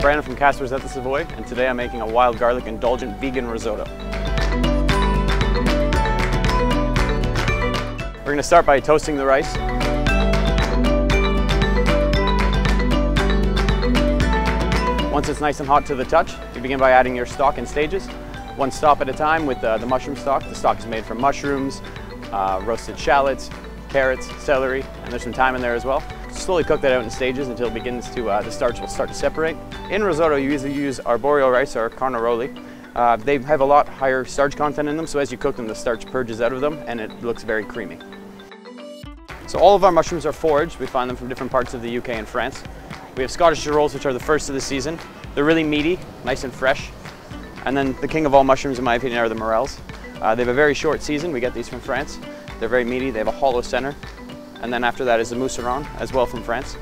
Brandon from Kaspar's at the Savoy, and today I'm making a wild garlic indulgent vegan risotto. We're going to start by toasting the rice. Once it's nice and hot to the touch, you begin by adding your stock in stages, one stop at a time with the mushroom stock. The stock is made from mushrooms, roasted shallots, carrots, celery, and there's some thyme in there as well. Slowly cook that out in stages until it begins to, the starch will start to separate. In risotto, you usually use arborio rice or carnaroli. They have a lot higher starch content in them, so as you cook them, the starch purges out of them and it looks very creamy. So all of our mushrooms are foraged. We find them from different parts of the UK and France. We have Scottish girolles, which are the first of the season. They're really meaty, nice and fresh. And then the king of all mushrooms, in my opinion, are the morels. They have a very short season. We get these from France. They're very meaty, they have a hollow center. And then after that is the mousseron, as well from France.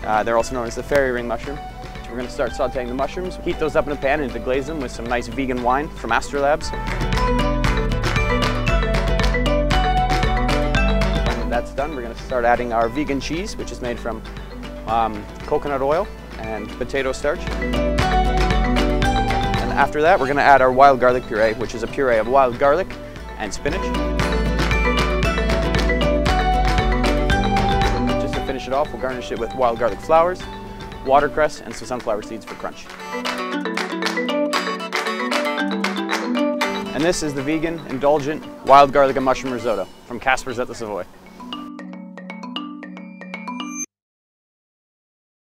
They're also known as the fairy ring mushroom. We're going to start sauteing the mushrooms. Heat those up in a pan and deglaze them with some nice vegan wine from Astrolabs. When that's done, we're going to start adding our vegan cheese, which is made from coconut oil and potato starch. And after that, we're going to add our wild garlic puree, which is a puree of wild garlic and spinach. Finish it off, we'll garnish it with wild garlic flowers, watercress, and some sunflower seeds for crunch. And this is the vegan, indulgent, wild garlic and mushroom risotto from Kaspar's at the Savoy.